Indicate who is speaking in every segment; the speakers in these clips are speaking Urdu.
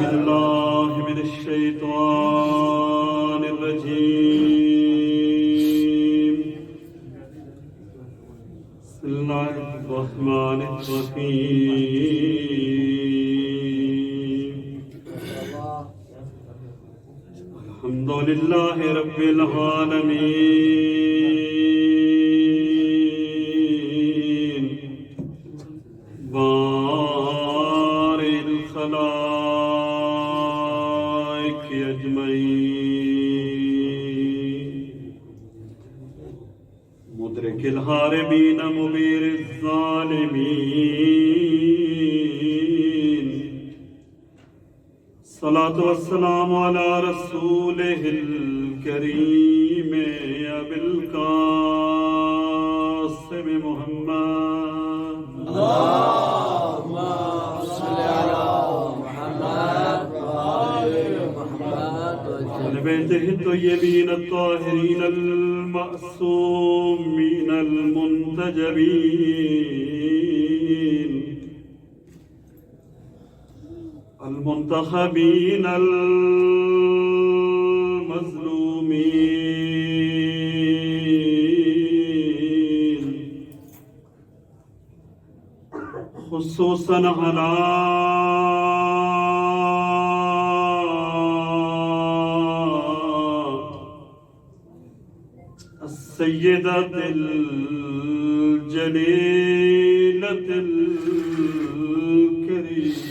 Speaker 1: بالله من الشيطان الرجيم. بسم الله الرحمن الرحيم. الحمد لله رب العالمين بارئ الخلائق أجمعين مدرك الهاربين مبير الظالمين. الصلاة والسلام على رسوله الكريم أبي القاسم محمد.
Speaker 2: اللهم صل على محمد وآل محمد
Speaker 1: وعلى بيته الطيبين الطاهرين المعصومين المنتجبين المنتخبين المظلومين خصوصا على السيدة الجليلة الكريمة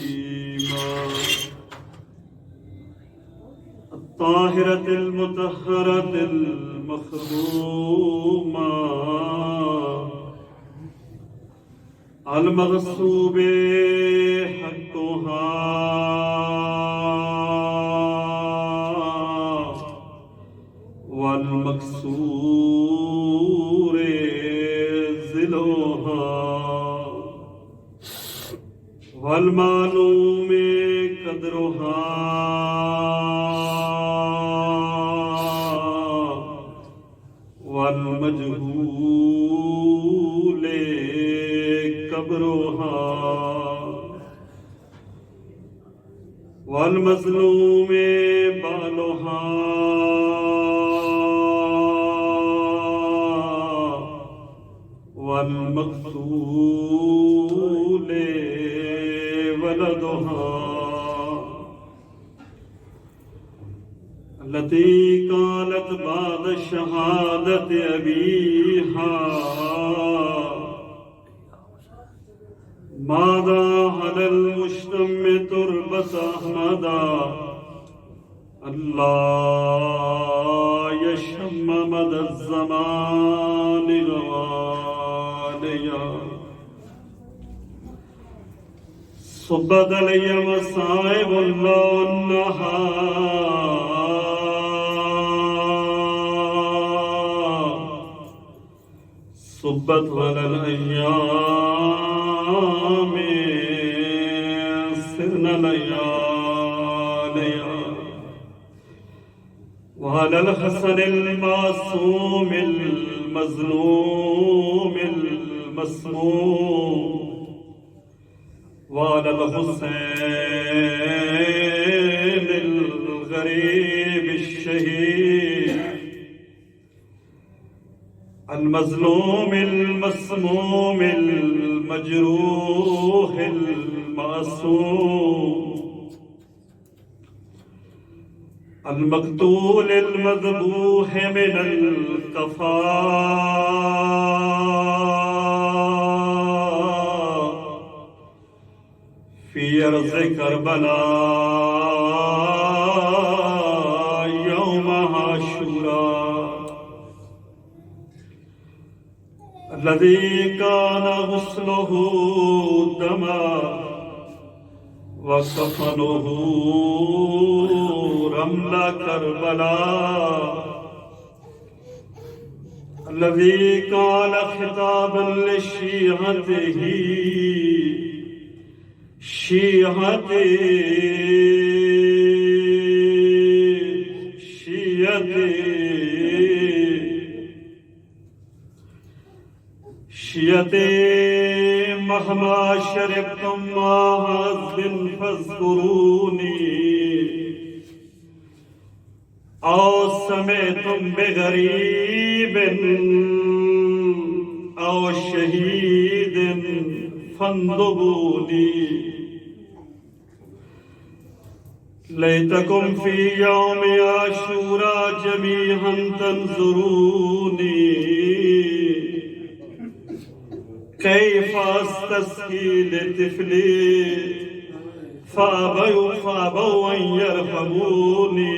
Speaker 1: الطاهرة المطهرة المخدومة المغصوب حقها والمكسور ذلها والمعلوم قدرها والمجهول قبرها والمظلوم بالها والمقتول ولدها التي قالت بعد شهادة أبيها ماذا على المشتم تربة أحمدا الله يشم مدى الزمان غواليا صبت علي مصائب الله النهار صبت على الأيام سرنا لياليا وعلى الحسن المعصوم المظلوم المسموم وعلى الحسين الغريب الشهيد المظلوم المسموم المجروح المعصوم المقتول المذبوح من القفاء في أرض كربلاء يوم عاشوراء الذي كان غسله دما وكفنه رمل كربلاء الذي قال خطابا لشيعته شيعتي مهما شربتم مع حزب فاذكروني تم بغریب او شہید فانظرونی لیتکم فی یوم عاشوراء جمیعا تنظرونی کیف استسقی لطفلی فابوا ان یرحمونی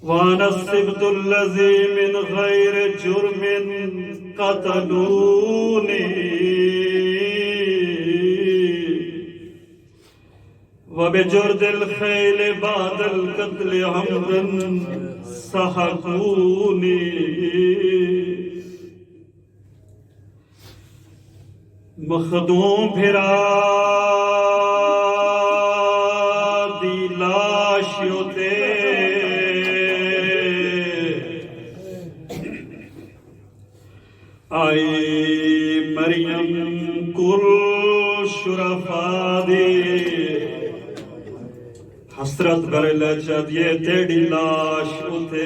Speaker 1: وانا السبت الذی من غیر جرم قتلونی وبجرد الخیل بعد القتل عمدا سحقونی مخدوم بھرا دی لاشیوتے آئی مریم کل شرفا دی حسرت بھر لچد یہ تیڑی لاش ہوتے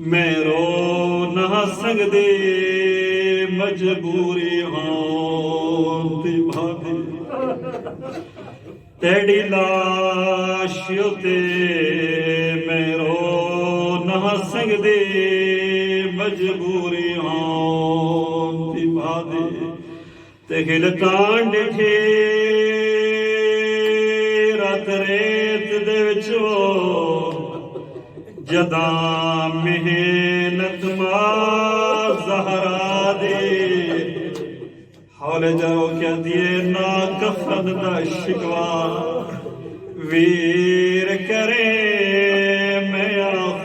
Speaker 1: میں رو نہ سنگ دے مجبوری ہوں تی بھاگی تیڑی لاش ہوتے میں رو نہ سنگ دے مجبوری ہوں تی بھاگی تے گلتان ڈٹھے ریت دے وچو جداں محنت ماں زہرا دے حول جاؤ کیا دیے نا کفن دا شکوا ویر کرے میں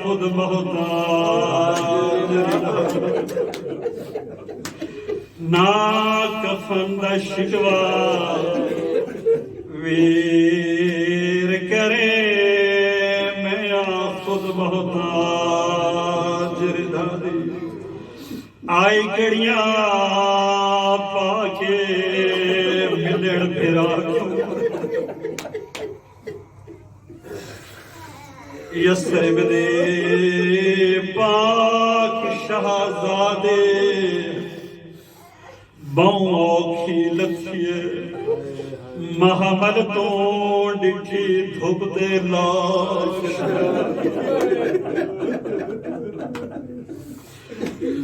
Speaker 1: خود محتاج نا کفن دا شکوا ویر کرے میں خود محتاج رضا دی آئی کڑیاں پاکے ملڑ پھرا یسرب دے پاک شہزادے باؤں اوکھی لکھیے محمد تو ڈٹھی دھوپ دے لاش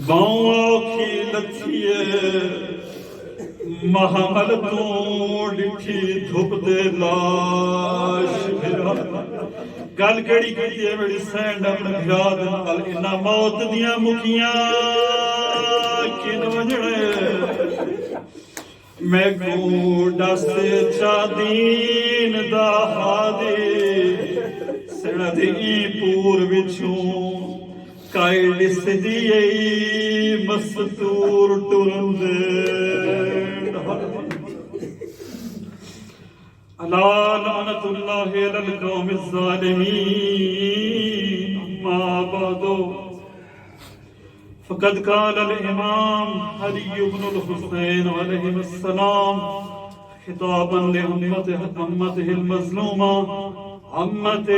Speaker 1: باؤں اوکھی لکھیے محمد تو ڈٹھی دھوپ دے لاش گل کیڑی کیتی ہے میری سینڈ اپنے بھرا دے نال انہاں موت دیاں مکیاں کن وجڑے میں کو ڈس چا دین دا ہادی سڑد ای پور وچوں کائی ڈس دیئی مستور ٹرندے الا لعنت اللہ علی القوم الظالمین ما بعد فقد قال الامام علی بن الحسین علیہ السلام خطابا لامته المظلومہ امت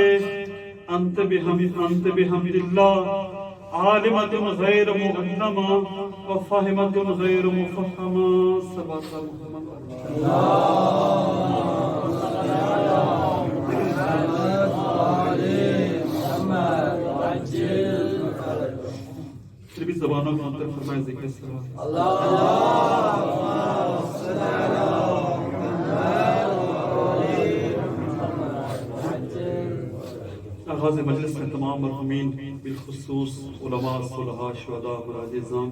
Speaker 1: انت بحمد اللہ عالمت غیر معلمہ وفاہمت غیر مفہمہ سبحان اللہ پھر بھی زبانوں میں انتر فرمائے ذکر سلام آغاز مجلس میں تمام مرحومین بالخصوص علماء صلحاء شہداء براجزان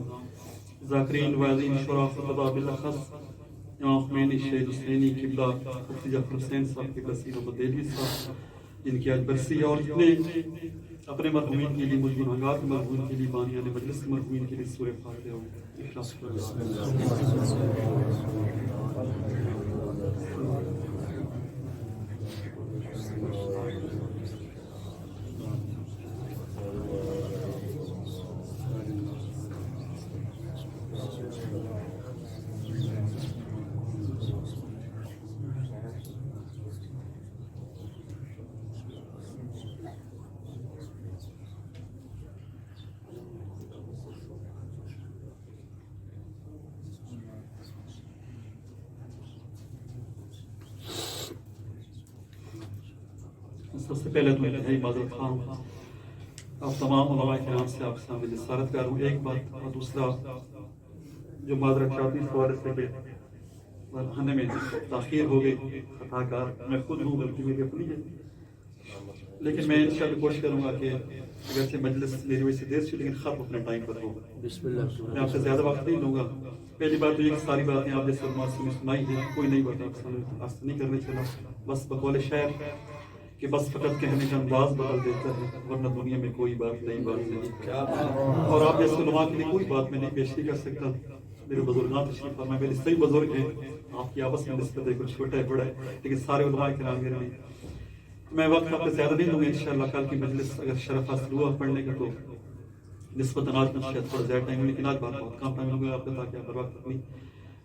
Speaker 1: ذاکرین وعظین شرف خطبہ بالاخص امام خمینی شہید حسینی قبلہ مفتی جعفر حسین صاحب قبلہ سیرو بدیلوی صاحب جن کی آج برسی اور جتنے اپنے مرحومین کے لیے مجھ گناہگار کے مرحومین کے لیے بانیان مجلس کے مرحومین کے لیے سورہ فاتحہ ہو اخلاص سب سے پہلے تو انتہائی معذرت خواہ ہوں اب تمام علماء کرام سے آپ سامنے جسارت کر رہا ہوں ایک بات، اور دوسرا جو معذرت چاہتی اس حوالے سے کہ پڑھانے میں تاخیر ہو گئی، خطا کار میں خود ہوں، غلطی میری اپنی ہے، لیکن میں انشاءاللہ کوشش کروں گا کہ اگرچہ مجلس میری وجہ سے دیر سے لیکن ختم اپنے ٹائم پر ہوگا.
Speaker 2: بسم اللہ.
Speaker 1: میں آپ سے زیادہ وقت نہیں لوں گا. پہلی بات تو یہ کہ ساری باتیں آپ جیسے علماء سے سنائی ہے، کوئی نئی بات آپ سے نہیں کرنے چلا، بس بقول شعر کہ بس فقط کہنے کا انداز بدل دیتا ہے، ورنہ دنیا میں کوئی بات نئی بات نہیں. اور آپ جیسے علماء کے لیے کوئی بات میں نہیں پیش نہیں کر سکتا. میرے بزرگان تشریف فرمائے، میرے صحیح بزرگ ہیں، آپ کی آپس میں نسبت ہے، کچھ چھوٹا ہے بڑا ہے، لیکن سارے علماء کرام میرے ہیں. میں وقت آپ کو زیادہ نہیں دوں گا، انشاءاللہ کل کی مجلس اگر شرف حاصل ہوا پڑھنے کا تو نسبتاً آج میں شاید تھوڑا زیادہ ٹائم، لیکن آج بات بہت کم ٹائم ہوگا آپ کا، تاکہ آپ ہر وقت اپنی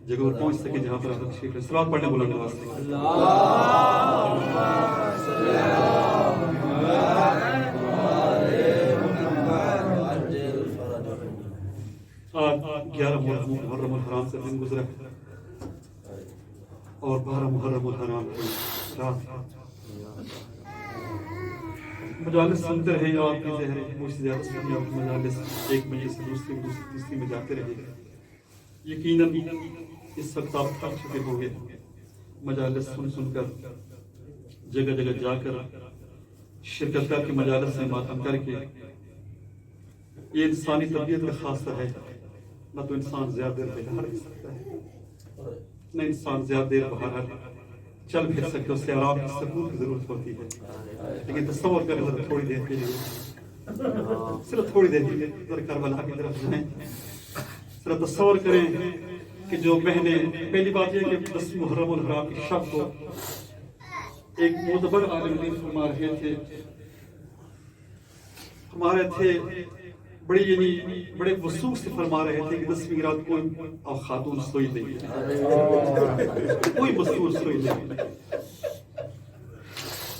Speaker 1: جگہ پر پہنچ سکے جہاں پر آپ تشریف لیں. سلوات پڑھنے بلانے واسطے آج 11 محرم الحرام سے دن گزرا اور 12 محرم الحرام کی رات. مجالس سنتے رہے آپ کی زہر مجھ سے زیادہ سنی، آپ کی مجالس ایک مجلس سے دوسری میں جاتے رہے. یقیناً اس وقت آپ تھک چکے ہوں گے مجالس سن کر، جگہ جگہ جا کر شرکت کر کے مجالس میں ماتم کر کے. یہ انسانی طبیعت کا خاصہ ہے، نہ تو انسان زیادہ دیر بیدار رہ سکتا ہے، نہ انسان زیادہ دیر باہر چل پھر سکتے، اس سے آرام کی سکون کی ضرورت ہوتی ہے. لیکن تصور کریں ذرا تھوڑی دیر کے لیے، صرف تھوڑی دیر کے لیے ذرا کربلا کی طرف جائیں. ذرا تصور کریں کہ جو بہنیں، پہلی بات یہ کہ 10 محرم الحرام کی شب کو ایک معتبر عالم دین فرما رہے تھے، ہمارے تھے بڑی یعنی بڑے وثوق سے فرما رہے تھے کہ 10ویں رات کوئی خاتون سوئی نہیں، کوئی مستور سوئی نہیں،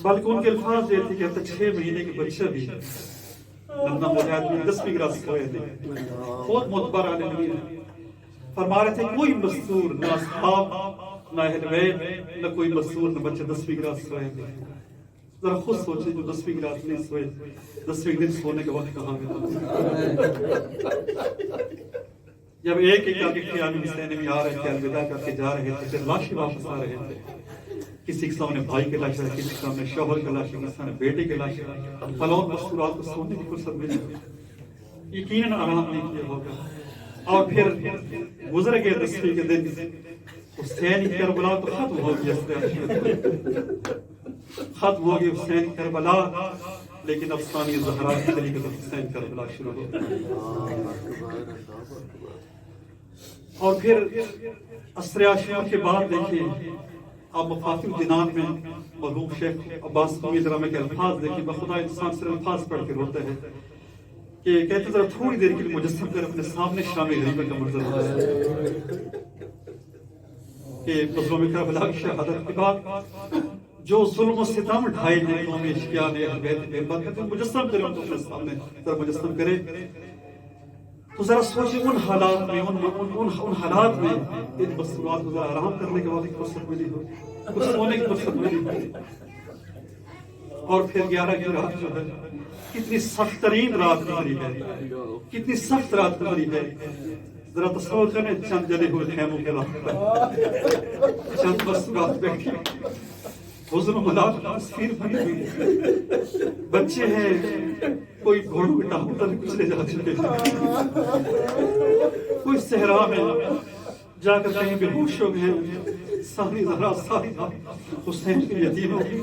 Speaker 1: بلکہ ان کے الفاظ یہ تھے کہ اب 6 مہینے کے بچہ بھی ننا مجاہد 10ویں رات سوئے نہیں. بہت معتبر عالم دین فرما رہے تھے کوئی مستور، نہ اصحاب، نہ اہل بیت، نہ کوئی مستور، نہ بچہ 10ویں رات سوئے نہیں. ذرا خود سوچیں جو 10ویں رات نہیں سوئے، 10ویں دن سونے کا وقت کہاں ملا. جب ایک ایک آگے قیام حسین میں آ رہے تھے، الوداع کر کے جا رہے تھے، پھر لاشیں واپس آ رہے تھے. کسی کے سامنے بھائی کے لاشیں، کسی کے سامنے شوہر کے لاشیں، کسی کے سامنے بیٹے کے لاشیں. فلون مستورات کو سونے کی فرصت ملی، یقیناً آرام نہیں کیا ہوگا. اور پھر گزر گئے 10ویں کے دن، حسین کی کربلا تو ختم ہو گیا، ختم ہو گئی حسین کربلا، لیکن افسانی زہرا کی طریقے سے حسین کربلا شروع ہو گئی. اور پھر عصر عاشور کے بعد دیکھیں آپ مفاتیح الجنان میں مرحوم شیخ عباس امید رحمہ کے الفاظ دیکھیں. بخدا انسان صرف الفاظ پڑھ کے روتا ہے کہ کہتے ذرا تھوڑی دیر کے لیے مجسم کر اپنے سامنے شام غریبہ کا منظر ہوتا ہے کہ مظلوم کربلا کی شہادت کے بعد جو ظلم و ستم ڈھائے ہیں قوم اشقیاء نے، اہل بیت نے، بات کرتے ہیں مجسم کرے ان کو اپنے سامنے، ذرا مجسم کرے تو ذرا سوچیں ان حالات میں، ان حالات میں ان مصروفات کو ذرا آرام کرنے کے بعد ایک فرصت ملی ہو، کچھ سونے کی فرصت ملی ہو. اور پھر 11 کی رات جو ہے کتنی سخت ترین رات گزری ہے، کتنی سخت رات گزری ہے. ذرا تصور کریں چند جلے ہوئے خیموں کے رات، چند مصروفات بیٹھی، حزن و ملال کی تصویر بنی ہوئی، بچے ہیں، کوئی گھوڑوں کے ٹانگوں تلے کچلے جا چکے ہیں، کوئی صحرا میں جا کر کہیں بے ہوش ہو گئے، ساری زہرا ساری حسین کی یتیم ہو گئی.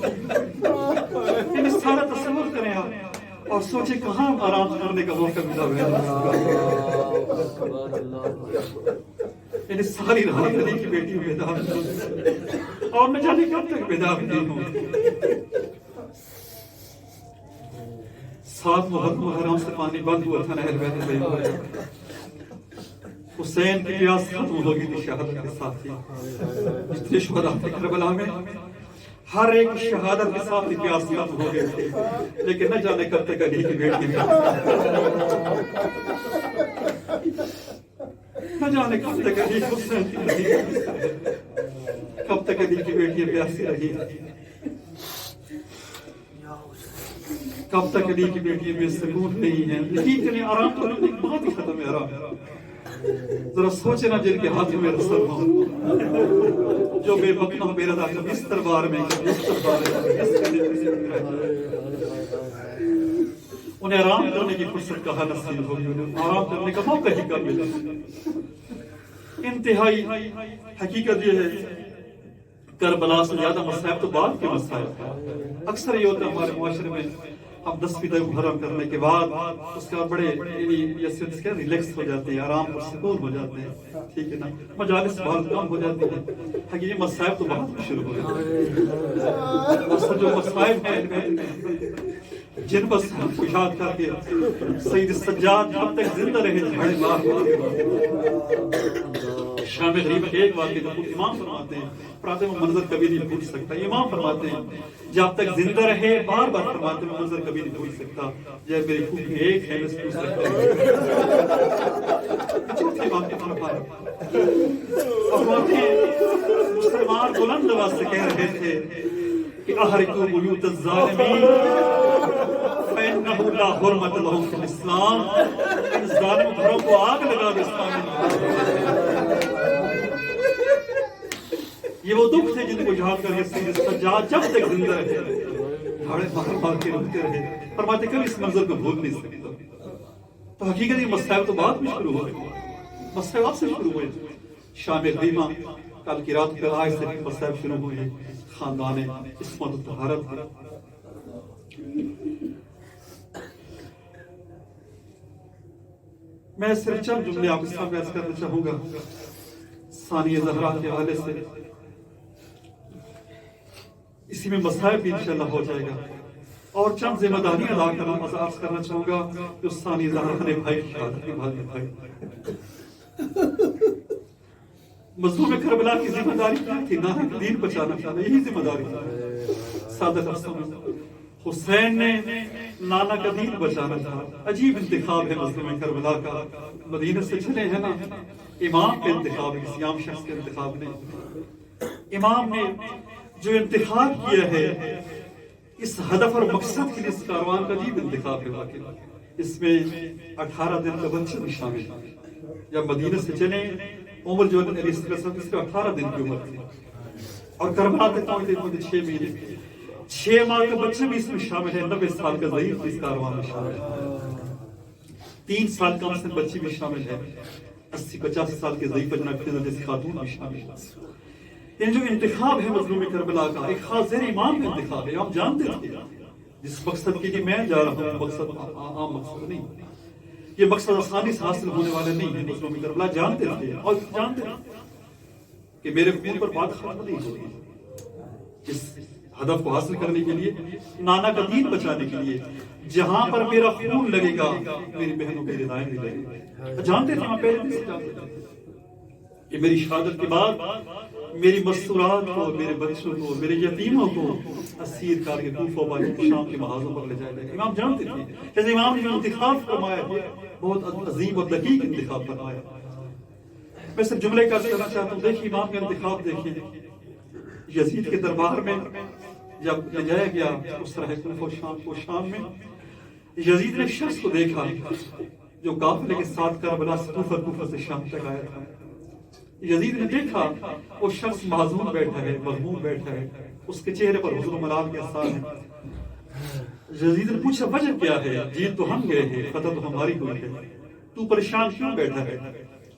Speaker 1: سارا تصور کریں آپ اور سوچیں کہاں آرام کرنے کا موقع ملا ہے. ساری رات علی کی بیٹی بیدار اور نہ جانے کب تک بیدار نہیں ہوں. 7 محرم الحرام سے پانی بند ہوا تھا، اہل بیت صحیح ہو گیا. حسین کی پیاس ختم ہو گئی تھی شہادت کے ساتھ ہی. جتنے شہداء تھے کربلا میں، ہر ایک شہادت کے ساتھ ہی پیاس ختم ہو گئی تھی، لیکن نہ جانے کب تک علی کی بیٹی نہ جانے کب تک علی حسین کی رہی، کب تک علی کی بیٹی پیاسی رہی. کب تک علی کی بیٹی بے سکون نہیں ہے؟ یقین کریں آرام تو ایک بات ہی ختم ہے آرام. ذرا سوچے نا جن کے ہاتھ میں رسل ہوں، جو بے بکنا بے رضا کبھی اس دربار میں کبھی اس دربار میں انہیں آرام کرنے کی فرصت کہاں نصیب ہوگی، انہیں آرام کرنے کا موقع ہی کب ملے. انتہائی حقیقت یہ ہے کربلا سے زیادہ مسائب تو بعد کے مسائب ہیں. اکثر یہ ہوتا ہے ہمارے معاشرے میں ہم 10 محرم کرنے کے بعد اس کا بڑے ریلیکس ہو جاتے ہیں، آرام اور سکون ہو جاتے ہیں، ٹھیک ہے نا، مجالس بہت کم ہو جاتی ہیں. حقیقی مسائب تو بعد میں شروع ہو جاتے ہیں. اصل جو مسائب ہیں جن پر ہم کو یاد کر کے سید سجاد جب تک زندہ رہے جھاڑے مار شام غریب ایک واقعہ جو امام فرماتے ہیں، پراتے وہ منظر کبھی نہیں بھول سکتا. امام فرماتے ہیں جب تک زندہ رہے بار بار فرماتے ہیں منظر کبھی نہیں بھول سکتا. جب میری خوب ایک ہے میں پوچھ سکتا ہوں چوتھی واقعہ فرمایا فرماتے ہیں مسلمان بلند آواز سے کہہ رہے تھے کہ احرقوا بیوت الظالمین فإنه لا حرمت لهم في الاسلام. ان ظالم گھروں کو آگ لگا دو اسلام میں. یہ وہ دکھ تھے جن کو یاد کر کے سید سجاد جب تک زندہ رہے جھاڑے مار مار کے روتے رہے. فرماتے کبھی اس منظر کو بھول نہیں سکتا. تو حقیقت یہ مسائل تو بعد میں شروع ہوئے، مسائل آپ سے شروع ہوئے. شام غریبہ کل کی رات پر آج سے مسائل شروع ہوئے. خاندان عصمت و طہارت. میں صرف چند جملے آپ کے سامنے عرض کرنا چاہوں گا ثانیہ زہرا کے حوالے سے. اسی میں مسائب بھی انشاءاللہ ہو جائے گا. اور چند ذمہ داریاں ادا عرض کرنا چاہوں گا جو ثانیہ زہرا نے بھائی کی شہادت کے بعد بھائی. مظلوم کربلا کی ذمہ داری کیا تھی؟ ناحق دین بچانا چاہنا، یہی ذمہ داری تھی. صادق افسانہ حسین نے نانا کا دین بچانا تھا. عجیب انتخاب ہے مظلوم کربلا کا. مدینہ سے چلے ہیں نا، امام کا انتخاب ہے، کسی عام شخص کا انتخاب نہیں. امام نے جو انتخاب کیا ہے اس ہدف اور مقصد کے لیے اس کاروان کا عجیب انتخاب ہے واقعی. اس میں 18 دن کا بچہ بھی شامل ہے. جب مدینہ سے چلے عمر جو علیہ السلام اس کا 18 دن کی عمر تھی اور کربلا تک پہنچتے 6 مہینے. 6 ماہ کا بچہ بھی اس میں شامل ہے. 90 سال کا ضعیف اس کاروان میں شامل ہے. 3 سال کم سے بچی بھی شامل ہے. 80-85 سال کے ضعیف جیسی خاتون بھی شامل ہے. یہ جو انتخاب ہے مظلوم کربلا کا ایک خاص زیر امام کا انتخاب ہے. آپ جانتے تھے جس مقصد کے لیے میں جا رہا ہوں مقصد عام مقصد نہیں، یہ مقصد آسانی سے حاصل ہونے والا نہیں ہے. مظلوم کربلا جانتے تھے اور جانتے تھے کہ میرے خون پر بات ختم نہیں ہوتی. اس ہدف کو حاصل کرنے کے لیے، نانا کا دین بچانے کے لیے، جہاں پر میرا خون لگے گا میری بہنوں کی رضائیں بھی لگے گی. جانتے تھے، پہلے دن سے جانتے تھے کہ میری شہادت کے بعد میری مستورات کو، میرے بچوں کو، میرے یتیموں کو اسیر کر کے کوفہ و شام کے محاذوں پر لے جائے گا. امام جانتے تھے. جیسے امام نے انتخاب فرمایا بہت عظیم اور دقیق انتخاب فرمایا. میں صرف جملے کا ذکر کرنا چاہتا ہوں. دیکھیے امام کا انتخاب دیکھیے. یزید کے دربار میں جب لے جایا گیا اس طرح کوفہ و شام میں، یزید نے شخص کو دیکھا جو قافلے کے ساتھ کربلا سے کوفہ سے شام تک آیا تھا. یزید نے دیکھا وہ شخص معذور بیٹھا ہے، مغموم بیٹھا ہے، اس کے چہرے پر حزن و ملال کے اثار ہیں. یزید نے پوچھا وجہ کیا ہے؟ جیت تو ہم گئے ہیں، فتح تو ہماری ہوئی ہے، تو پریشان کیوں بیٹھا ہے؟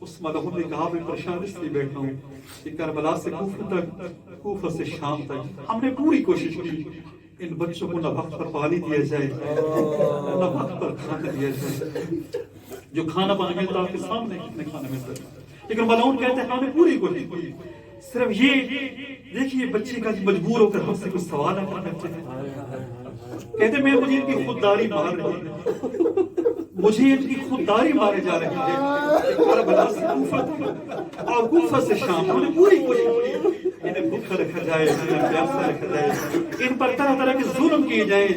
Speaker 1: اس ملعون نے کہا میں پریشان اس لیے بیٹھا ہوں کہ کربلا سے کوفہ سے شام تک ہم نے پوری کوشش کی ان بچوں کو نہ وقت پر پانی دیا جائے نہ وقت پر کھانا دیا جائے. جو کھانا پانی ملتا آپ کے سامنے کتنے کھانا ملتا ہے، لیکن ملعون کہتے ہیں ہم نے پوری کوشش کی. صرف یہ دیکھیے بچے کا مجبور ہو کر ہم سے کچھ سوال نہ کرتے ہیں. کہتے ہیں مجھے ان کی خودداری مار رہی ہے، مجھے ان کی خودداری مارے جا رہی ہے. کربلا سے کوفہ اور کوفہ سے شام ہم نے پوری کوشش کی انہیں بھوکا رکھا جائے، انہیں پیاسا رکھا جائے، ان پر طرح طرح کے ظلم کیے جائیں.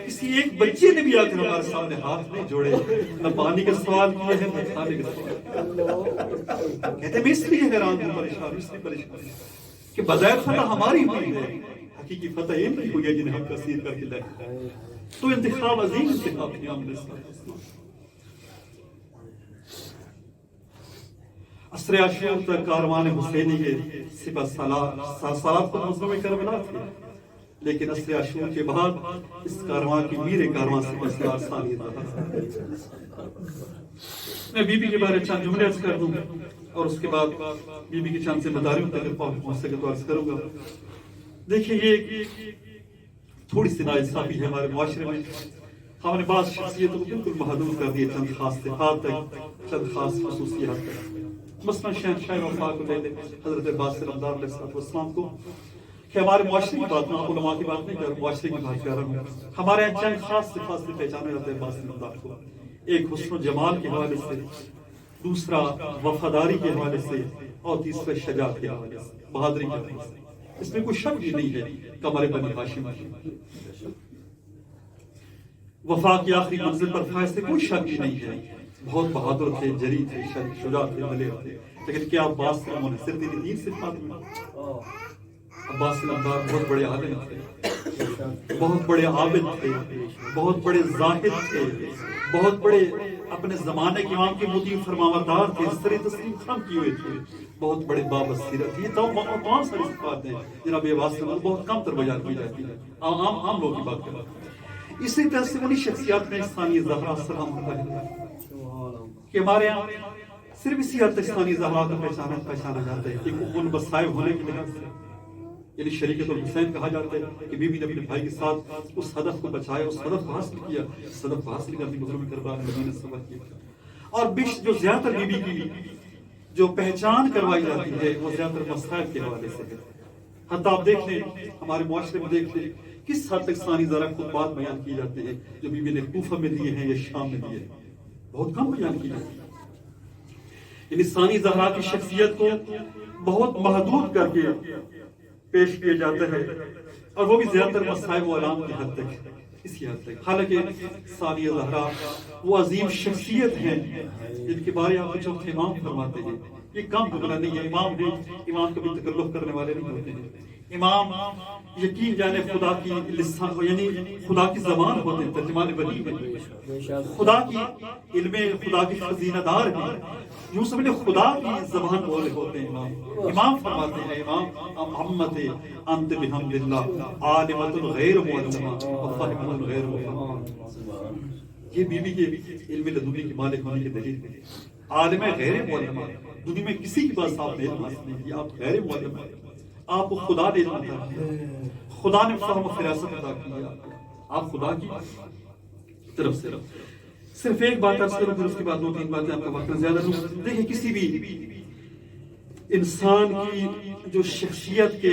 Speaker 1: کسی ایک بچے نے بھی آ کر ہمارے سامنے ہاتھ نہیں جوڑے، نہ پانی کا سوال کیے ہیں نہ کھانے کا سوال. کہتے ہیں میں اس لیے حیران ہوں، پریشان اس لیے پریشان. کہ بظاہر فتح ہماری ہوئی ہے، حقیقی فتح ان کی ہوئی ہے جنہیں ہم کثیر کر کے لائے. تو انتخاب عظیم انتخاب کیا ہم نے. عصر عاشور تک کاروان حسینی کے سپہ سالات کو مظلوم کربلا تھے، لیکن عصر عاشور کے بعد اس کاروان کی میر کاروان سپہ سالار ثانی زہرا. میں بی بی کے بارے چند جملے عرض کر دوں اور اس کے بعد بی بی کی چند ذمہ داریوں تک پہنچ سکے تو عرض کروں گا. دیکھیے یہ تھوڑی سی ناانصافی ہے ہمارے معاشرے میں. ہم نے بعض شخصیتوں کو بالکل محدود کر دیا چند خاص صفات تک، چند خاص خصوصیات تک. مثلا شہنشاہ وفا کو لے لیں حضرت عباس علمدار علیہ السلام کو، کہ ہمارے معاشرے کی بات میں علماء کی بات نہیں کر رہا، معاشرے کی بات کر رہا ہوں. ہمارے یہاں چند خاص صفات سے پہچانے جاتے ہیں عباس علمدار کو. ایک حسن و جمال کے حوالے سے، دوسرا وفاداری کے حوالے سے، اور تیسرا شجاعت کے حوالے سے، بہادری کے حوالے سے. اس میں کوئی شک بھی نہیں ہے قمر بنی ہاشم کی. وفا کی آخری منزل پر فائز سے کوئی شک بھی نہیں ہے. بہت بہادر تھے، جری تھے، شجاع تھے، دلیر تھے. لیکن کیا عباس سے منحصر تھی تین صفات میں؟ عباس علمدار بہت بڑے عالم تھے، بہت بڑے عابد تھے، بہت بڑے زاہد تھے، بہت بڑے اپنے زمانے کے امام کے مطیع فرمانبردار تھے، سر تسلیم خم کیے ہوئے تھے، بہت بڑے بابصیرت. یہ تمام ساری صفات ہیں جناب عباس علمدار بہت کم تر بیان کی جاتی ہے، عام لوگوں کی بات کرتے ہیں. اسی طرح سے انہی شخصیات میں ثانی زہرا سلام اللہ کہ ہمارے یہاں صرف اسی حد تک ثانی زہرا کو پہچانا جاتا ہے کہ ان بصائب ہونے کی وجہ سے، یعنی شریکت الحسین کہا جاتا ہے کہ بی بی نے اپنے بھائی کے ساتھ اس ہدف کو بچایا، اس ہدف کو حاصل کیا، اس ہدف کو حاصل کرنے مظلوم کربلا میں نے صبر کیا. اور جو زیادہ تر بی بی کی جو پہچان کروائی جاتی ہے وہ زیادہ تر مصائب کے حوالے سے ہے. حتیٰ آپ دیکھ لیں ہمارے معاشرے میں دیکھ لیں کس حد تک ثانی زہرا کو بات بیان کی جاتے ہیں جو بی بی نے کوفہ میں دیے ہیں یا شام میں دیے ہیں، بہت کم بیان کی جاتی ہے. یعنی ثانی زہرا کی شخصیت کو بہت محدود کر کے پیش کیا جاتا ہے، اور وہ بھی زیادہ تر مصائب و علام کی حد تک، اسی حد تک. حالانکہ ثانی زہرا وہ عظیم شخصیت ہیں جن کے بارے آپ چوتھے امام فرماتے ہیں. یہ کم جملہ نہیں ہے، امام بھی امام کبھی تکلف کرنے والے نہیں ہوتے ہیں. امام یقین جانے خدا کی لسان، یعنی خدا کی زبان ہوتے ہیں، ترجمان وحی ہیں، خدا کی علم، خدا کی خزینہ دار ہیں، یوں سمجھے خدا کی زبان بولے ہوتے ہیں. امام فرماتے ہیں، امام امت انت بحمد اللہ عالمۃ غیر معلمہ وفاہمۃ غیر مفہومہ. یہ بی بی کے علم لدنی کی مالک ہونے کی دلیل ہے. عالم غیر معلمہ، دنیا میں کسی کے پاس آپ نے علم حاصل نہیں کیا، آپ غیر معلم ہیں. آپ کو خدا نے علم عطا کیا، خدا نے فہم و فراست عطا کیا، آپ خدا کی طرف سے. صرف ایک بات عرض کروں پھر اس کے بعد دو تین باتیں آپ کا وقت زیادہ نہیں. دیکھیں کسی بھی انسان کی جو شخصیت کے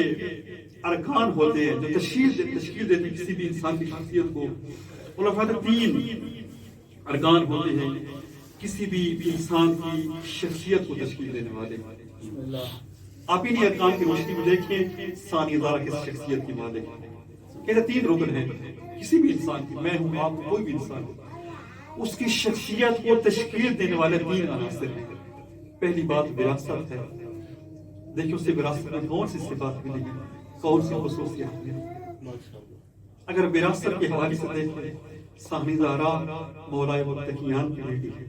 Speaker 1: ارکان ہوتے ہیں، جو تشکیل دیتے ہیں کسی بھی انسان کی شخصیت کو، علماء نے تین ارکان ہوتے ہیں کسی بھی انسان کی شخصیت کو تشکیل دینے والے. آپ انہیں ارکان کی روشنی میں دیکھیں ثانی زہرا کس شخصیت کی مالک ہے. کہتے تین رکن ہیں کسی بھی انسان کی، میں ہوں، آپ کوئی بھی انسان ہو، اس کی شخصیت کو تشکیل دینے والے تین عناصر ہیں. پہلی بات وراثت ہے. دیکھیں اسے وراثت میں کون سی صفات ملی ہیں، کون سی خصوصیات ملی. اگر وراثت کے حوالے سے دیکھیں ثانی زہرا مولائے متقیان کی بیٹی ہے،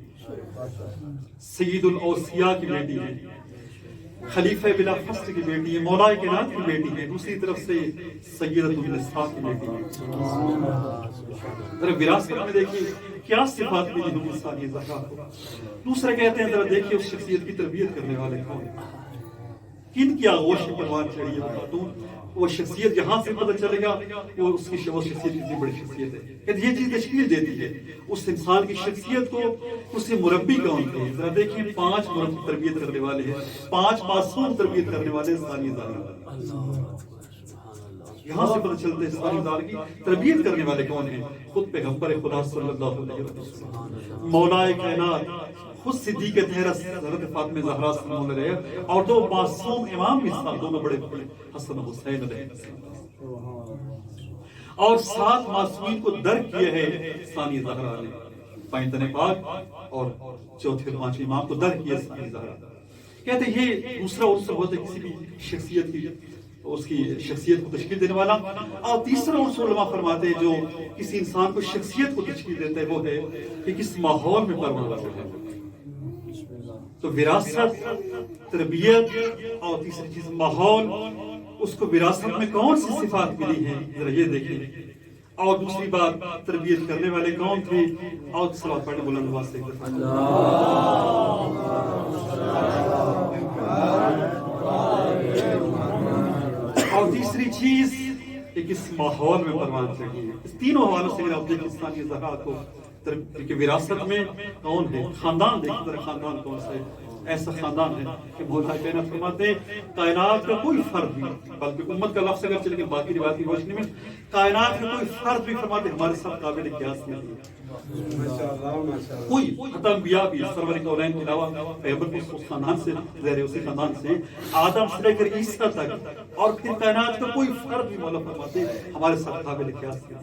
Speaker 1: سید الاوصیاء کی بیٹی ہے، خلیفہ بلا فصل کی بیٹی ہے، مولا کائنات کی بیٹی ہے. دوسری طرف سے سیدۃ النساء کی بیٹی ہے. ذرا وراثت میں دیکھیے کیا صفات ملی ہوں ثانی زہرا کو. دوسرا کہتے ہیں ذرا دیکھیے اس شخصیت کی تربیت کرنے والے کون، کن کی آغوش کی پروان چڑھی ہے خاتون. وہ شخصیت یہاں سے پتہ چلے گا وہ اس کی شخصیت کتنی بڑی شخصیت ہے. کہ یہ چیز تشکیل دیتی ہے اس انسان کی شخصیت کو. اس سے مربی کون تھے، ذرا دیکھیں 5 مربی تربیت کرنے والے ہیں، 5 معصوم تربیت کرنے والے ثانی زہرا. یہاں سے پتہ چلتا ہے ثانی زہرا کی تربیت کرنے والے کون ہیں. خود پیغمبر خدا صلی اللہ علیہ وسلم، مولا کائنات، خود صدیق طاہرہ حضرت فاطمہ زہرا سلام اللہ علیہ، اور 2 معصوم امام بھی ساتھ، دونوں بڑے حسن و حسین علیہ السلام، اور 7 معصومین کو درک کیے ہیں ثانی زہرا نے. پائنتن پاک اور چوتھے اور 5ویں امام کو درک کیا ثانی زہرا. کہتے ہیں یہ دوسرا عنصر ہوتا ہے کسی بھی شخصیت کی اس کی شخصیت کو تشکیل دینے والا. اور تیسرا عنصر علماء فرماتے ہیں جو کسی انسان کو شخصیت کو تشکیل دیتا ہے وہ ہے کہ کس ماحول میں پیدا ہوا ہے. تو وراثت، تربیت اور تیسری چیز ماحول. اس کو وراثت میں کون سی صفات ملی ہیں ذرا یہ دیکھیں. اور دوسری بات تربیت کرنے والے کون تھے. اور صلوات پڑھیں بلند آواز سے. اور تیسری چیز کہ کس ماحول میں پروان چڑھی ہے. اس تینوں حوالوں سے اگر آپ دیکھیں انسانی زہرا کو کہ وراثت میں کون ہے. خاندان دیکھیں ذرا خاندان کون سا ہے. ایسا خاندان ہے کہ مولا کائنات فرماتے ہیں کائنات کا کوئی فرد نہیں، بلکہ امت کا لفظ اگر چلے کہ باقی روایت کی روشنی میں کائنات کا کوئی فرد بھی فرماتے ہمارے ساتھ قابل قیاس نہیں ہے. کوئی حتی انبیاء بھی سرور کونین کے علاوہ پیغمبر بھی اس خاندان سے ظاہر اسی خاندان سے آدم سے لے کر عیسیٰ تک اور پھر کائنات کا کوئی فرد بھی مولا فرماتے ہمارے ساتھ قابل قیاس نہیں.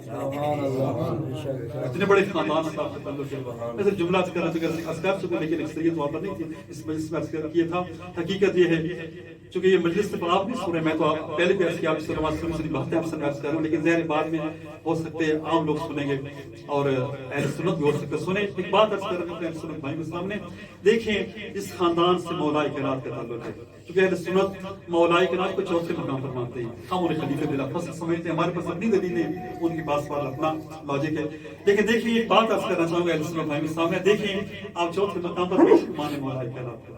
Speaker 1: اتنے بڑے خاندان سے آپ سے تعلق ہے. میں صرف جملہ کرنا چاہتا اسکار سے لیکن اکثریت وہاں پر نہیں تھی اس مجلس میں اسکار کیا تھا. حقیقت یہ ہے چونکہ یہ مجلس سے آپ نہیں سن رہے، میں تو آپ پہلے بھی عرض کیا آپ سے سنی باتیں آپ سے عرض کر رہا ہوں، لیکن ظاہر بعد میں ہو سکتے ہیں عام لوگ سنیں گے اور اہل سنت بھی ہو سکتے سنیں. ایک بات عرض کر رہا ہوں اہل سنت بھائی کے سامنے. دیکھیں اس خاندان سے مولا کائنات کا تعلق ہے کیونکہ اہل سنت مولا کائنات کو چوتھے مقام پر مانتے ہیں. ہم انہیں خلیفہ بلا فصل سمجھتے ہیں، ہمارے پاس اپنی دلیل ہے، ان کے پاس اپنا لاجک ہے. لیکن دیکھیں ایک بات عرض کرنا چاہوں گا اہل سنت بھائی کے سامنے. دیکھیں آپ چوتھے مقام پر بے شک مانے مولا کائنات کا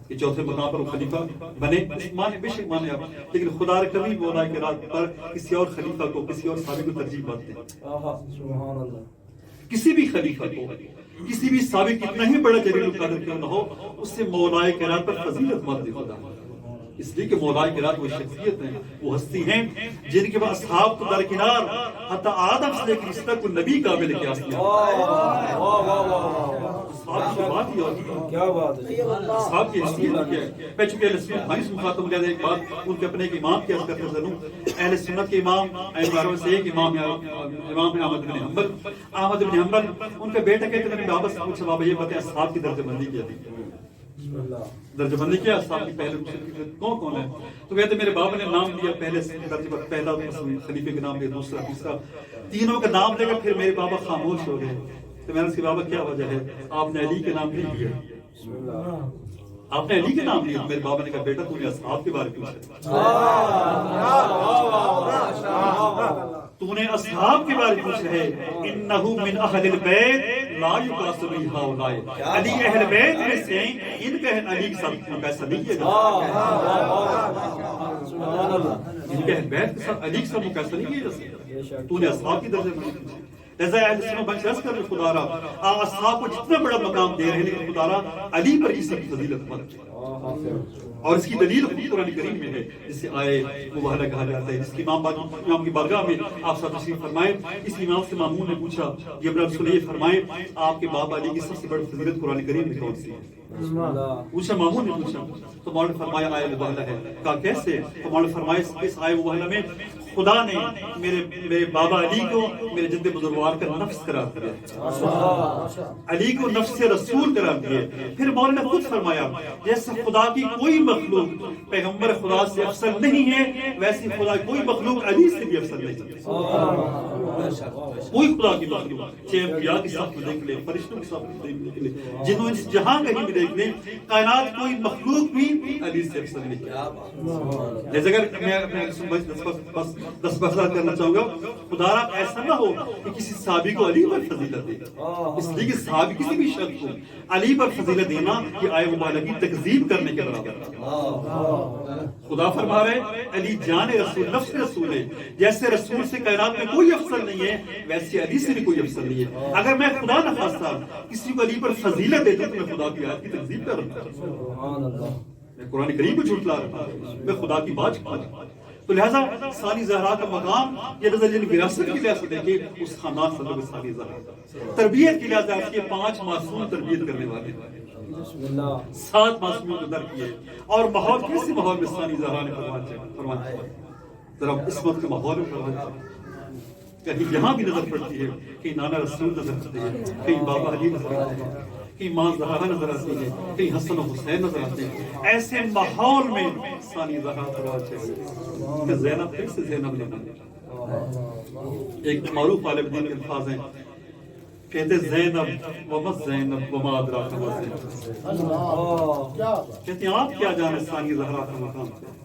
Speaker 1: کہ چوتھے مقام پر وہ خلیفہ بنے مانے بے شک مانے آپ، لیکن خدا کبھی مولا کائنات پر کسی اور خلیفہ کو کسی اور صحابی کو ترجیح مت دیں.
Speaker 2: سبحان اللہ.
Speaker 1: کسی بھی خلیفہ کو کسی بھی سابق کتنا ہی بڑا جلیل القدر کیوں نہ ہو اس سے مولا کائنات پر فضیلت مت دے خدا. اس لیے کہ مولا کائنات وہ شخصیت ہیں، وہ ہستی ہیں جن کے پاس اصحاب تو درکنار حتی آدم سے لے کر اس تک کوئی نبی قابل قیاس نہیں. صاحب کی بات ہی ہوتی ہے،
Speaker 2: کیا بات ہے.
Speaker 1: صاحب کی حیثیت کیا ہے. میں چونکہ اہل سنت بھائی سے مخاطب کہتے ہیں ایک بات ان کے اپنے ایک امام کی عرض کرتے ضرور. اہل سنت کے امام ائمہ سے ایک امام احمد بن حنبل ان کے بیٹے کہتے ہیں میں نے بابا سے پوچھا بابا یہ بتائیں اصحاب کی درجہ بندی کیا تھی، درجہ بندی کیا اصحاب کی پہلے کون کون ہے. تو کہتے میرے بابا نے نام دیا پہلے درجے پر پہلا خلیفے کا نام لیا، دوسرا تیسرا، تینوں کا نام لے کر پھر میرے بابا خاموش ہو گئے. تو میں نے اس کے بابا کیا وجہ ہے؟ آپ نے علی کے نام نہیں لیا، آپ نے علی کے نام لیا. میرے بابا نے کہا بیٹا تو نے اصحاب کے بارے میں پوچھا، تو نے اصحاب کے بارے میں پوچھا ہے. انہو من اہل البیت لا یقاس بہ ہؤلاء، علی اہل بیت میں سے ان کا علی کے ساتھ مقایسہ نہیں کیا جا سکتا. ان کے اہل بیت کے ساتھ علی کے ساتھ مقایسہ نہیں کیا جا سکتا. تو نے اصحاب کی درجے میں پوچھا. لہذا اہل سنت بخشش کر خدا را اصحاب کو جتنا بڑا مقام دے رہے ہیں لیکن خدا را علی پر کسی کی فضیلت مت. اور اس کی دلیل قرآن کریم میں ہے جس سے آئے مبارکہ کہا جاتا ہے. جس کی امام کی بارگاہ میں آپ صاحب تشریف فرمائیں، اس امام سے مامون نے پوچھا یہ برا رسول یہ فرمائیں آپ کے بابا علی کی سب سے بڑی فضیلت قرآن کریم میں کون سی ہے؟ پوچھا مامون نے پوچھا تو مولانا فرمایا آئے مبارکہ ہے. کہا کیسے؟ تو مولانا فرمایا اس آئے مبارکہ میں خدا نے میرے بابا علی کو میرے جد بزرگوار کا نفس قرار دیا، علی کو نفس رسول قرار دیے. پھر مولانا نے خود فرمایا جیسے خدا کی کوئی مخلوق پیغمبر خدا سے افضل نہیں ہے ویسی خدا کوئی مخلوق علی سے بھی افضل نہیں ہے. کوئی خدا کی مخلوق چاہے انبیاء کی صف میں دیکھ لیں، فرشتوں کی صف میں دیکھ لیں، جنہوں اس جہاں کہیں بھی دیکھ لیں، کائنات کوئی مخلوق بھی علی سے افضل نہیں ہے. جیسے اگر میں دس بسا کرنا چاہوں گا خدا را ایسا نہ ہو کہ کسی صحابی کو علی پر فضیلت دے، اس لیے کہ صحابی کسی بھی شخص کو علی پر فضیلت دینا یہ آئے مبارکہ کی تکذیب کرنے کے برابر ہے. خدا فرما رہے علی جان رسول نفس رسول ہے. جیسے رسول سے کائنات میں کوئی افضل نہیں ہے ویسے علی سے بھی کوئی افضل نہیں ہے. اگر میں خدا نہ خواستہ کسی کو علی پر فضیلت دیتا تو میں خدا کی آیت کی تکذیب کر رہا ہوں، میں قرآن کریم کو جھٹلا رہا ہوں، میں خدا کی بات چھپا رہا ہوں. تو لہذا ثانی زہرا کا مقام یہ نظر وراثت کی لحاظ سے دیکھیں اس خاندان سے لوگ ثانی زہرا تربیت کی لحاظ سے یہ 5 معصوم تربیت کرنے والے 7 معصوموں کو در کیے. اور ماحول کیسے ماحول میں ثانی زہرا نے فرمایا ذرا اس وقت کے ماحول میں فرمایا کہیں یہاں بھی نظر پڑتی ہے، کہیں نانا رسول نظر پڑتے ہیں، کہیں بابا علی نظر پڑتے ہیں، کہیں ماں زہرا نظر آتی ہے، کہیں حسن و حسین نظر آتے ہیں. ایسے ماحول میں ثانی زہرا کو چاہیے کہ زینب پھر سے زینب نہ بنے. ایک معروف عالم دین کے الفاظ ہیں، کہتے زینب ومت زینب وما ادراک ما زینب. کہتے ہیں آپ کیا جانے ثانی زہرا کا مقام ہے.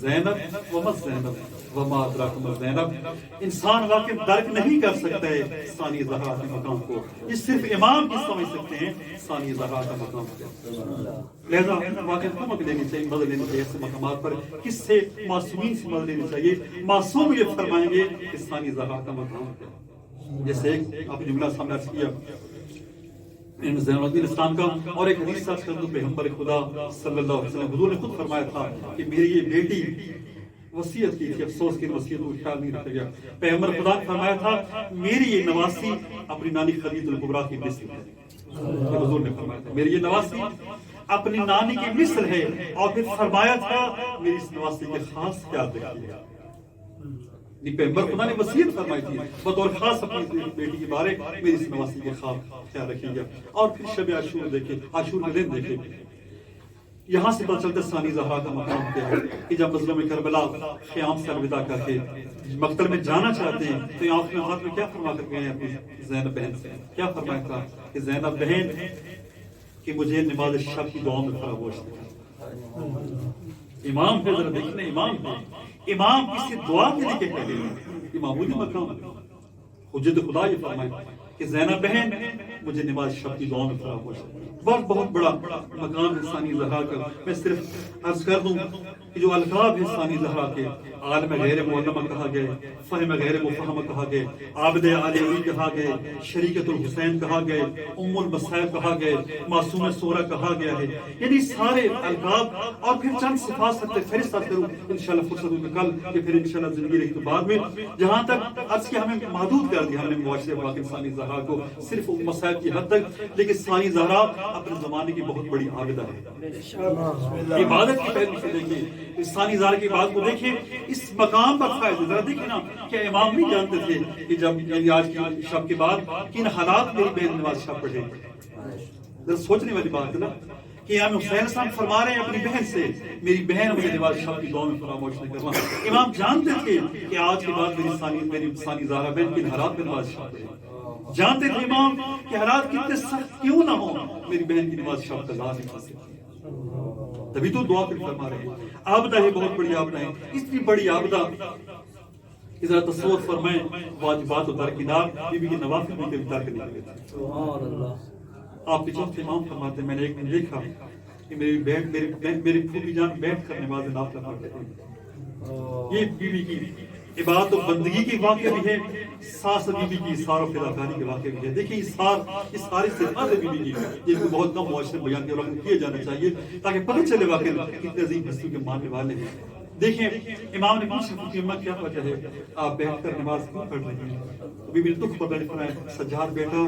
Speaker 1: زینب ومت زینب وما ادراک ما زینب. انسان واقعی درک نہیں کر سکتا ہے ثانی زہرا کے مقام کو، یہ صرف امام کی سمجھ سکتے ہیں ثانی زہرا کا مقام کیا. لہذا واقعی سمجھ لینی چاہیے، مدد لینی چاہیے ایسے مقامات پر. کس سے؟ معصومین سے مدد لینی چاہیے. معصوم یہ فرمائیں گے کہ ثانی زہرا کا مقام کیا. جیسے ایک آپ نے جملہ سامنے عرض کیا زین الدین اسلام کا، اور ایک حدیث ساتھ کر دوں پیغمبر خدا صلی اللہ علیہ وسلم حضور نے خود فرمایا تھا کہ میری یہ بیٹی وصیت کی تھی، افسوس کی وصیت کو خیال نہیں رکھا گیا. پیغمبر خدا نے فرمایا تھا میری یہ نواسی اپنی نانی خدیجہ الکبریٰ کی مثل ہے. حضور نے فرمایا تھا میری یہ نواسی اپنی نانی کی مثل ہے، اور پھر فرمایا تھا میری اس نواسی کے خاص خیال رکھیے گا. پیغمبر خدا نے وصیت فرمائی تھی بطور خاص اپنی بیٹی کے بارے میری اس نواسی کے خیال رکھیے گا. اور پھر شب عاشور دیکھے، عاشور کے دن دیکھے. یہاں سے پتہ چلتا ثانی زہرا کا مقام کیا ہے کہ جب مظلوم کربلا خیام سے الوداع کر کے مقتل میں جانا چاہتے ہیں تو یہ آنکھ میں ہاتھ میں کیا فرما کر گئے ہیں اپنی زینب بہن سے؟ کیا فرمایا تھا کہ زینب بہن کہ مجھے نماز شب کی دعاؤں میں فراموش نہیں. امام پہ ذرا دیکھنا، امام پہ امام کسی دعا کے لیے کہتے ہیں، یہ معمولی مقام ہے. حجت خدا یہ فرمائے کہ زینب بہن مجھے نماز شب کی دعاؤں میں فراموش ہے. بہت بڑا مقام ہے ثانی زہرا کا. میں صرف عرض کر دوں کہ جو القاب ہے ثانی زہرا کے، عالم غیر معلمہ کہا گئے، فہم غیر مفہم کہا گئے، عابد علیوی کہا گئے، شریکت الحسین کہا گئے، ام المصائب کہا گئے، معصوم صورہ کہا گیا ہے. یعنی سارے القاب اور پھر چند صفات سکتے فہرست کروں انشاءاللہ فرصت ہوگی کل کہ پھر انشاءاللہ زندگی رہی تو بعد میں. جہاں تک عرض کیا ہمیں محدود کر دیا ہم نے معاشرے واقع ثانی زہرا کو صرف ام المصائب کی حد تک، لیکن ثانی زہرا اپنے زمانے کی بہت بڑی عابدہ ہے. عبادت کی پہلو سے دیکھیں، ثانی زہرا کی بات کو دیکھیں، اس مقام پر فائدہ ذرا دیکھیں نا. کیا امام نہیں جانتے تھے کہ جب یعنی آج کی شب کے بعد کن حالات میری بہن نماز شب پڑھے؟ ذرا سوچنے والی بات ہے نا کہ امام حسین صاحب فرما رہے ہیں اپنی بہن سے میری بہن مجھے نماز شب کی دعاؤں میں فراموش نہیں کرنا. امام جانتے تھے کہ آج کے بعد میری ثانی زہرا بہن کن حالات میں نماز شب پڑھے. جانتے تھے امام کہ حالات کتنے سخت کیوں نہ ہوں میری بہن کی نماز شب کا لا نہیں کر سکتی. تبھی تو دعا پھر فرما رہے ہیں. آبدہ ہے، بہت بڑی آبدہ ہے، اتنی بڑی آبدہ ذرا تصور فرمائیں. واجبات و درکنار بی بی کے نوافل بھی کبھی ترک نہیں کرتے. آپ کے چوتھے امام فرماتے ہیں میں نے ایک دن دیکھا کہ میری پھوپھی جان بیٹھ کر نماز نافلہ پڑھتے ہیں. یہ بی بی کی عبادت و بندگی کی واقعہ بھی ہے، ساس بی بی کی اثار و فداکاری کے واقعہ بھی ہے. دیکھیں یہ ساری صفات بی بی کی جن کو بہت کم معاشرے بیان کیا جانا چاہیے تاکہ پتہ چلے واقعی کتنے عظیم ہستیوں کے ماننے والے ہیں. دیکھیں امام نے پوچھا کہ اماں کیا وجہ ہے آپ بیٹھ کر نماز کیوں پڑھ رہے ہیں؟ بی بی نے دکھ پر فرمایا سجاد بیٹا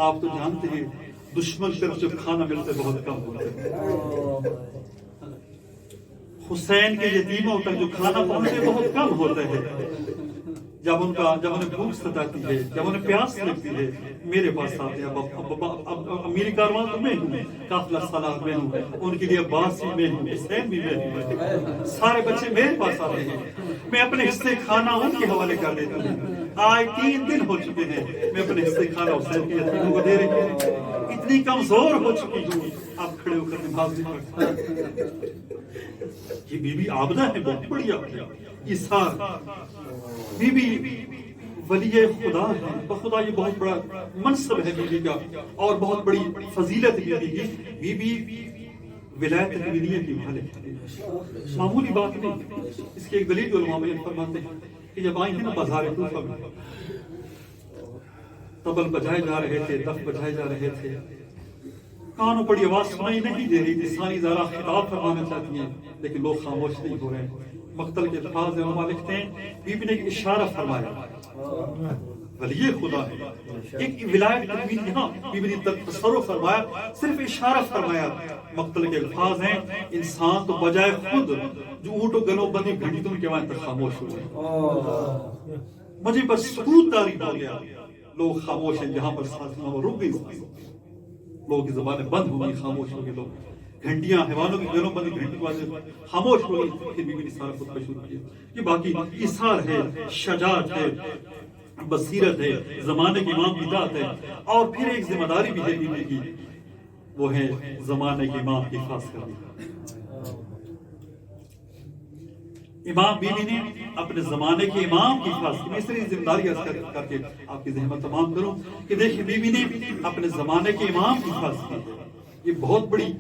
Speaker 1: آپ تو جانتے ہیں دشمن کی طرف جو کھانا ملتا ہے بہت کم ہوتا ہے. حسین کے یتیموں تک جو کھانا پہنچے بہت کم ہوتا ہے. جب انہیں بھوک ستاتی ہے، جب انہیں پیاس لگتی ہے میرے پاس آتے ہیں. اب امیر کاروان تو میں ہوں، قافلہ سالار میں ہوں، ان کے لیے عباس بھی میں ہوں، حسین بھی میں ہوں. سارے بچے میرے پاس آتے ہیں، میں اپنے حصے کھانا ان کے حوالے کر دیتا ہوں. آج 3 دن ہو چکے ہیں میں اپنے حصے کھانا حسین کے یتیموں کو دے رہی ہوں. اتنی کمزور ہو چکی ہوں اب کھڑے ہو کر نماز نہیں پڑھتا. یہ بی بی عابدہ ہے، بہت بڑی عابدہ. اثار بی بی ولی خدا ہے، بخدا یہ بہت بڑا منصب ہے بی بی کا اور بہت بڑی فضیلت بی بی کی. بی بی ولایت نبویہ کی مالک ہے، معمولی بات نہیں. اس کی ایک دلیل علماء بیان فرماتے ہیں کہ جب آئی ہیں نا بازار کوفہ میں طبل بجائے جا رہے تھے، دف بجائے جا رہے تھے، کانوں پڑی آواز سنائی نہیں دے رہی تھی. ثانی زہرا خطاب فرمانا چاہتی ہیں لیکن لوگ خاموش نہیں ہو رہے ہیں. مقتل کے الفاظ ہیں علماء لکھتے ہیں بی بی نے ایک اشارہ فرمایا، ولی خدا ہے ایک ولایت تکمیل. یہاں بی بی نے تصرف فرمایا، صرف اشارہ فرمایا. مقتل کے الفاظ ہیں انسان تو بجائے خود جو اونٹ و گلوں بندی بھیڑی تم کے وہاں تک خاموش ہو گئے. مجھے بس سکوت طاری ہو گیا، لوگ خاموش ہیں. جہاں پر ساتھ رک گئی لوگوں کی زبانیں بند ہو گئی، خاموش ہو گئے لوگ، گھنٹیاں حیوانوں کے گھروں بند، گھنٹی کی آواز خاموش ہو گئی، پھر بیوی نے سارا خطبہ شروع کیا. یہ باقی ایثار ہے، شجاعت ہے، بصیرت ہے، زمانے کے امام کی ذات ہے. اور پھر ایک ذمہ داری بھی ہے بیوی کی، وہ ہے زمانے کے امام کی حفاظت کرنا. امام بیوی نے اپنے زمانے کے امام کی حفاظت کی. میں اس لیے ذمہ داری کر کے آپ کی ذہن میں تمام کروں کہ دیکھیں بیوی نے اپنے زمانے کے امام کی حفاظت کی. یہ بہت بڑی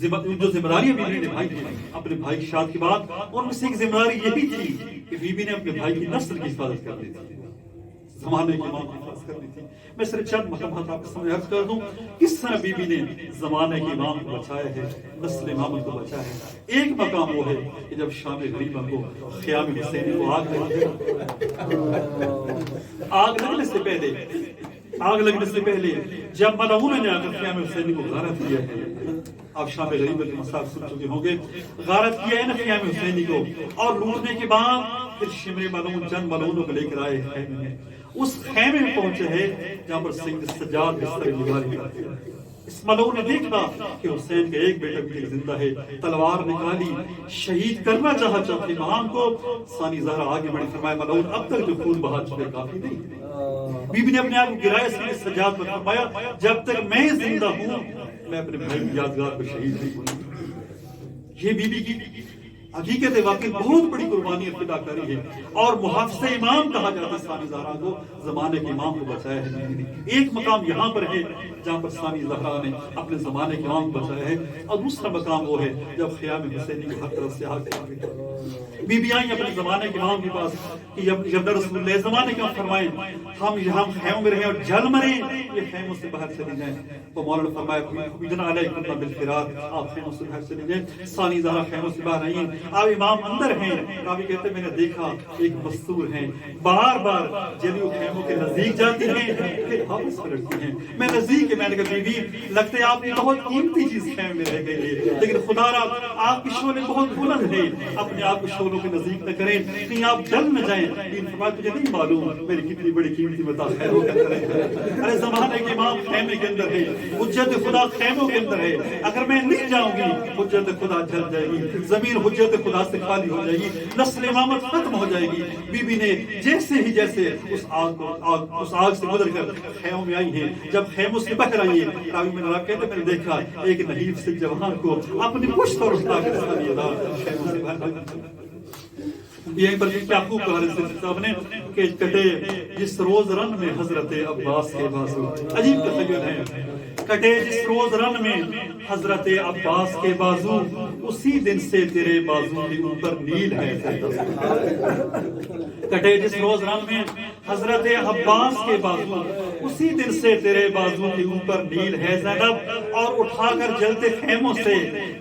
Speaker 1: جو ذمہ داریاں بیوی نے نبھائی تھی اپنے بھائی کی شاد کے بعد، ان میں سے ایک ذمہ داری یہ بھی تھی کہ بیوی نے اپنے بھائی کی نسل کی حفاظت کرنی تھی، زمانے کے امام کی حفاظت کرنی تھی. میں صرف چند مقامات آپ کے سامنے عرض کر دوں کس طرح بیوی نے زمانے کے امام کو بچایا ہے، نسل امامت کو بچایا ہے. ایک مقام وہ ہے کہ جب شام غریبہ کو خیام حسینی کو آگ لگنے سے پہلے جب ملعون نے آ کر خیام حسینی کو غارت کیا ہے. آپ شام غریبہ کے مسائل سن چکے ہوں گے. غارت کیا ہے نا خیام حسینی کو، اور لوٹنے کے بعد پھر شمر ملعون چند ملعونوں کو لے کر آئے خیمے میں. اس خیمے میں پہنچے ہیں جہاں پر سید سجاد بستر نگاری کرتے ہیں. اس ملعون نے دیکھا کہ حسین کا ایک بیٹا بھی زندہ ہے، تلوار نکالی، شہید کرنا چاہا چوتھے امام کو. ثانی زہرا آگے بڑھی، فرمایا ملعون اب تک جو خون بہا چکے کافی نہیں. بی بی نے اپنے آپ کو گرایا سید سجاد پر، فرمایا جب تک میں زندہ ہوں میں اپنے بھائی کی یادگار کو شہید نہیں ہوں. یہ بی بی کی حقیقت واقعی بہت بڑی قربانی اور فدا کاری ہے، اور محافظ امام کہا جاتا ہے ثانی زہرا کو. زمانے کے امام کو بچایا ہے. ایک مقام یہاں پر ہے جہاں پر ثانی زہرا نے اپنے زمانے کے امام کو بچایا ہے، اور دوسرا مقام وہ ہے جب خیام حسینی کے ہر طرف سے آگ بی بی آئیں اپنے زمانے کے امام کے پاس کہ جب رسول اللہ زمانے کے امام فرمائیں ہم یہاں خیموں میں رہیں اور جل مریں، یہ خیموں سے باہر چلی جائیں. تو مولانا نے فرمایا اذن علیکم بالفرار، آپ خیموں سے باہر چلی جائیں. ثانی زہرا خیموں سے باہر آئیں، آپ امام اندر ہیں. راوی کہتے ہیں میں نے دیکھا ایک مستور ہیں، بار بار جلیو خیموں کے نزدیک جاتی ہیں پھر واپس پلٹتی ہیں. میں نزدیک ہے، میں نے کہا بی بی لگتے آپ کی بہت قیمتی چیز خیمے میں رہ گئی ہے، لیکن خدا را آپ کی شعلے بہت بلند ہے، اپنے آپ کو شعلوں کے نزدیک نہ کریں کہیں آپ جل نہ جائیں. لیکن فرمایا تجھے نہیں معلوم میری کتنی بڑی قیمتی متاع خیروں کے اندر ہے. ارے زمانے کے امام خیمے کے اندر ہے، حجت خدا خیموں کے اندر ہے. اگر میں نہیں جاؤں گی حجت خدا جل جائے گی، زمین حجت خدا سے خالی ہو جائے گی، نسل امامت ختم ہو جائے گی. بی بی نے جیسے اس آگ سے گزر کر خیموں میں آئی ہیں. جب خیموں سے باہر آئی ہیں راوی میں نے کہتے میں نے دیکھا ایک نحیف سے جوان کو اپنی پشت پر اٹھا کر خیموں سے باہر آئی. یہیں پر یعقوب کا حضرت صاحب نے کہ کٹے جس روز رن میں حضرت عباس کے بازو، عجیب تخیل ہے، کٹے جس روز رن میں حضرت عباس کے بازو، اسی دن سے تیرے بازو کے اوپر نیل ہے. کٹے جس روز رن میں حضرت عباس کے بازو، اسی دن سے تیرے بازو کے اوپر نیل ہے زینب. اور اٹھا کر جلتے خیموں سے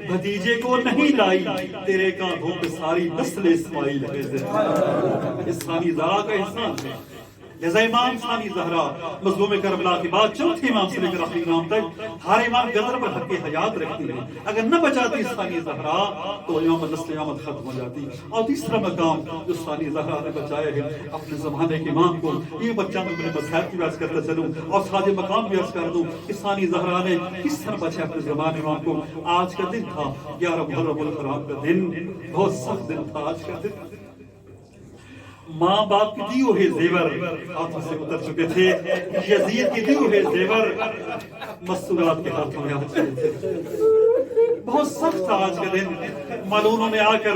Speaker 1: بھتیجے کو نہیں لائی، تیرے کاندھوں پہ ساری نسل اسماعیل ہے. اس ثانی زہرا کا احسان ہے. لہذا امام ثانی زہرا مظلوم کربلا کے بعد چوتھے امام سے لے کر آخری امام تک ہر امام غدر پر حق حیات رکھتی ہے. اگر نہ بچاتی ثانی زہرا تو امامت نسل امامت ختم ہو جاتی. اور تیسرا مقام جو ثانی زہرا نے بچایا ہے اپنے زمانے کے امام کو، یہ بچہ میں اپنے مذہب کی بات کرتا چلوں اور ساتھ مقام بھی عرض کر دوں کہ ثانی زہرا نے کس طرح بچایا اپنے زمانے امام کو. آج کا دن تھا 11 محرم الحرام کا دن، بہت سخت دن تھا آج کا دن. ماں باپ کی دیے ہوئے زیور ہاتھوں سے اتر چکے تھے، یزید کی دیے ہوئے زیور مستورات کے ہاتھوں میں آ چکے تھے. بہت سخت تھا آج کا دن. ملعونوں نے آ کر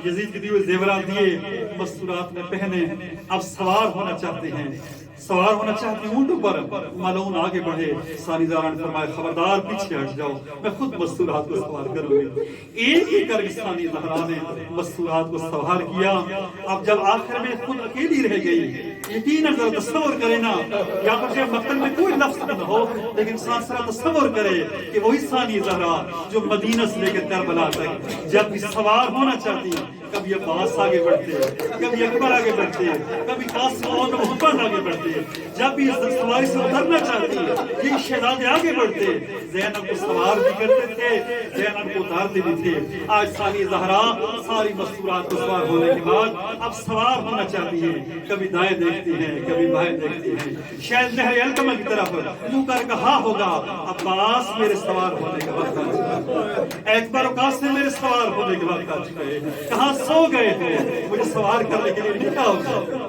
Speaker 1: یزید کی دیے ہوئے زیورات دیے، مستورات میں پہنے. اب سوار ہونا چاہتے ہیں، سوار ہونا چاہتے ہیں اونٹوں پر. ملعون آگے بڑھے، ثانی زہرا نے فرمایا خبردار پیچھے ہٹ جاؤ، میں خود مستورات کو سوار کروں گی. ایک ایک کر کے ثانی زہرا نے مستورات کو سوار کیا. اب جب آخر میں خود اکیلی رہ گئی، یقیناً ذرا تصور کرے نا، یا پر جب مقتل میں کوئی لفظ نہ ہو لیکن انسان ذرا تصور کرے کہ وہی ثانی زہرا جو مدینہ سے لے کر کربلا تک جب بھی سوار ہونا چاہتی کبھی عباس آگے بڑھتے، کبھی اکبر آگے بڑھتے، کبھی قاسم اور محمد آگے بڑھتے، جب بھی اس سواری سے اترنا چاہتی یہ شہزادے آگے بڑھتے، زینب کو سوار بھی کرتے تھے، زینب کو اتارتے بھی تھے۔ آج ثانی زہرا ساری مستورات کو سوار ہونے کے بعد اب سوار ہونا چاہتی ہیں، کبھی دائیں دیکھتی ہیں، کبھی بائیں دیکھتی ہیں، شاید نہر القمہ کی طرف منہ کر کہا ہوگا عباس میرے سوار ہونے کا وقت آ چکا ہے، اکبر و قاسم میرے سوار ہونے کے وقت آ چکا ہے، کہاں سو گئے ہیں، مجھے سوار کرنے کے لیے لکھا ہوگا۔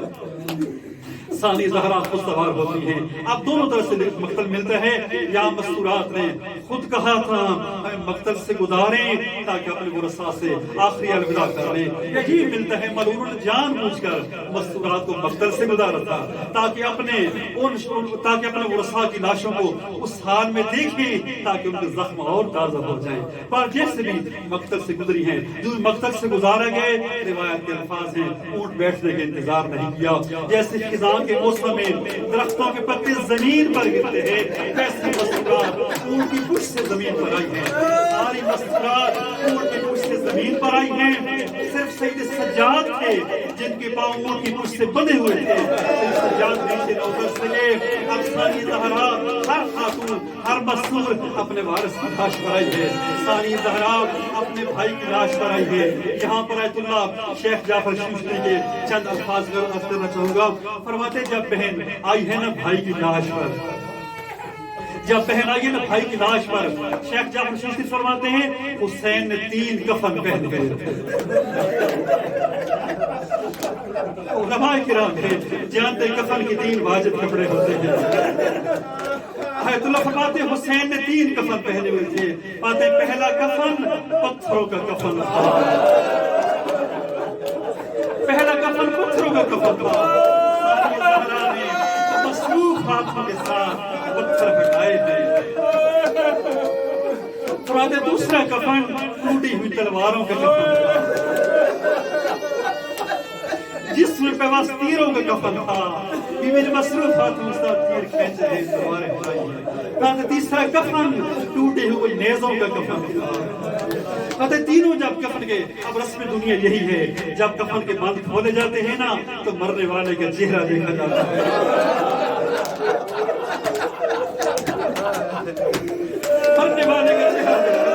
Speaker 1: ثانی زہرا خود سوار ہوتی ہیں، اب دونوں طرف سے مقتل ملتا ہے۔ یا مستورات نے خود کہا تھا ہمیں مقتل سے گزاریں تاکہ اپنے ورثاء سے آخری الوداع کر لیں، یہی ملتا ہے ملعون جان بوجھ کر مستورات کو مقتل سے گزارا تھا تاکہ اپنے ورثاء کی لاشوں کو اس حال میں دیکھیں تاکہ ان کے زخم اور تازہ ہو جائیں۔ پر جیسے بھی مقتل سے گزری ہیں، جو مقتل سے گزارے گئے، روایت کے الفاظ ہیں اونٹ بیٹھنے کا انتظار نہیں کیا، جیسے خزاں کے موسم میں درختوں کے پتے زمین پر گرتے ہیں، ویسے مستورات اونٹ کی پشت سے زمین پر آئی ہیں، ساری مستورات اونٹ کی پشت سے زمین پر آئی ہیں۔ صرف سید سجاد تھے جن کے پاؤں اونٹ کی پشت سے بندھے ہوئے تھے، سید سجاد نیچے نہ اتر سکے۔ اب ثانی زہرا ہر خاتون ہر مستور اپنے وارث کی لاش پر آئی ہے، ثانی زہرا اپنے بھائی کی لاش پر آئی ہے۔ یہاں پر آیت اللہ شیخ جعفر شوشتری کے چند الفاظ کرنا چاہوں گا۔ فرماتے جب بہن آئی ہے نا بھائی کی لاش پر، جب بہن آئی ہے نا بھائی کی لاش پر، شیخ جعفر شوشتری فرماتے ہیں حسین نے 3 کفن پہن گئے تھے۔ علماء کرام تھے جانتے کفن کے 3 واجب کپڑے ہوتے ہیں۔ آیت اللہ فرماتے حسین نے 3 کفن پہنے ہوئے تھے، پاتے پہلا کفن پتھروں کا کفن تھا، پہلا کفن پتھروں کا کفن تھا، مصروف ہاتھوں کے ساتھ پتھر ہٹائے ہیں۔ فرماتے دوسرا کفن ٹوٹی ہوئی تلواروں کا کفن تھا، جس میں بس تیروں کا کفن تھا، یہ میرے مصروف ہاتھوں کے ساتھ تیر کھینچ رہے تلواریں اٹھائی ہیں۔ تیسرا کفن ٹوٹے ہوئے نیزوں کا کفن تھا۔ تینوں جب کفن کے اب رسم دنیا یہی ہے، جب کفن کے بند کھولے جاتے ہیں نا تو مرنے والے کا چہرہ دیکھا جاتا ہے، مرنے والے کا چہرہ دیکھا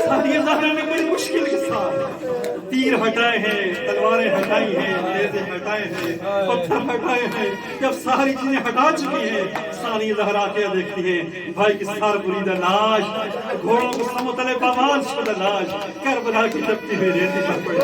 Speaker 1: ثانی زہرا نے بڑی مشکل کے ساتھ تیر ہٹائے ہیں، تلواریں ہٹائی ہیں، نیزے ہٹائے ہیں، پتھر ہٹائے ہیں۔ جب ساری چیزیں ہٹا چکی ہیں، ثانی زہرا کیا دیکھتی ہیں بھائی کی سار بریدہ لاش، گھوڑوں کو سمتلے بوال شدہ لاش کربلا کی تپتی ہوئی ریتی پر پڑی۔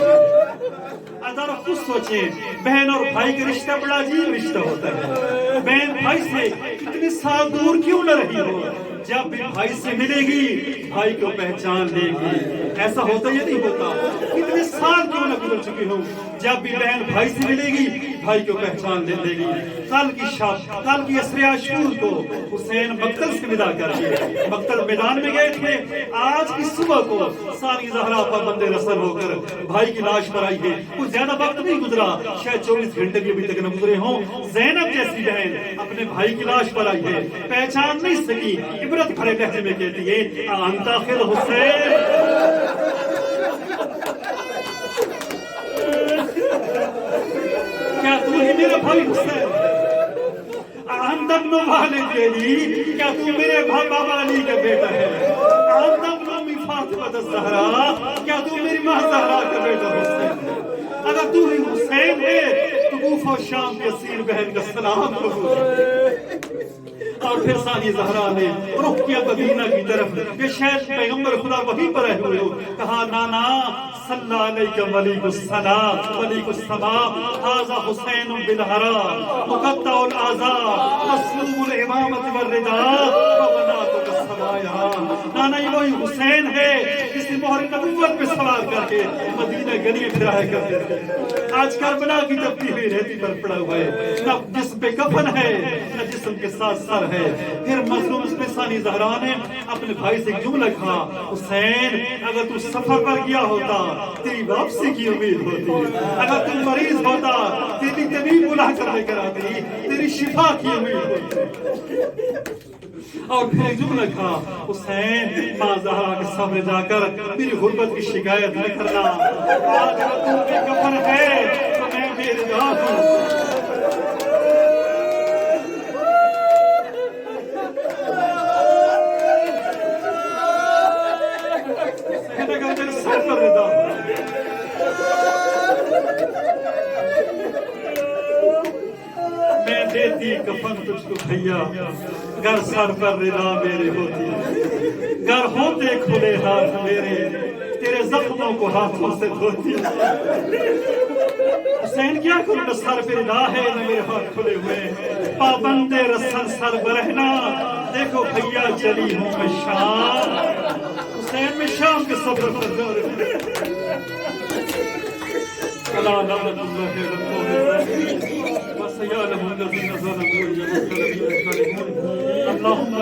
Speaker 1: ذرا خود سوچیں، بہن اور بھائی کا رشتہ بڑا عجیب رشتہ ہوتا ہے۔ بہن بھائی سے کتنے سال دور کیوں نہ رہی ہو، جب بھی بھائی سے ملے گی بھائی کو پہچان لے گی۔ ایسا ہوتا یا نہیں ہوتا؟ کتنے سال کیوں نہ گزر چکے ہوں، جب بھی بہن بھائی سے ملے گی بھائی کو پہچان لے گی۔ کل کی شب، کل کی عصر عاشور کو حسین مقتل سے ودا کر کے مقتل میدان میں گئے تھے، آج کی صبح کو ثانی زہرا پابند رسل ہو کر بھائی کی لاش پر آئی ہے۔ کچھ زیادہ وقت نہیں گزرا، شاید 24 گھنٹے بھی ابھی تک نہ گزرے ہوں، زینب جیسی بہن اپنے بھائی کی لاش پر آئی ہے، پہچان نہیں سکی، عبرت بھرے لہجے میں کہتی ہے انت آخر حسین، کیا تو ہی میرا بھائی حسین ہے؟ انت ابن والد علی، کیا تو میرے بابا علی کا بیٹا ہے؟ انت ابن امی فاطمہ الزہرا، کیا تو میری ماں زہرا کا بیٹا حسین ہے؟ اگر تو ہی حسین ہے تو کوفہ و شام کے اسیر بہن کا سلام قبول۔ اور پھر ثانی زہرا نے رخ کیا مدینہ کی طرف، یہ شاید پیغمبر خدا وہیں پر رہے ہوئے ہو، کہا نانا صلی علیک ملیک السلام ملیک السماء ھذا حسین بالحرا مقطع الاعضاء مسلوب الامامۃ والرداء وبناتک السماء۔ نانا یہ وہی حسین ہے جس نے مہر نبوت پہ سوار کر کے مدینہ گلی پھرایا کرتے تھے، آج کربلا کی تپتی ہوئی ریتی پر پڑا ہوا ہے، نہ جسم پہ کفن ہے نہ جسم کے ساتھ سر ہے۔ پھر مظلوم اس میں ثانی زہرا نے اپنے بھائی سے ایک جملہ کہا، حسین اگر تو سفر پر گیا ہوتا تیری واپسی کی امید ہوتی، اگر تو مریض ہوتا تیری طبیب بلا کر لے کر آتی، تیری شفا کی امید ہوتی۔ اور پھر ایک جملہ کہا حسین ماں زہرا کے سامنے جا کر میری غربت کی شکایت نہ کرنا، آج وہ بے کفن ہے تو میں بے رضا ہوں۔ میں دیتی کفن تجھ کو بھیا گر سر پر رضا میرے ہوتی، گر ہوتے کھلے ہاتھ میرے تیرے زخموں کو ہاتھوں سے دھوتی۔ حسین کیا کروں نہ سر پہ رضا ہے نہ میرے ہاتھ کھلے ہوئے، پابند رسن سر برہنا دیکھو بھیا چلی ہوں میں شام، حسین میں شام کے سفر پر جا رہے اللہ لعنت اللہ رسول وسيعلم الذين ظلموا اللهم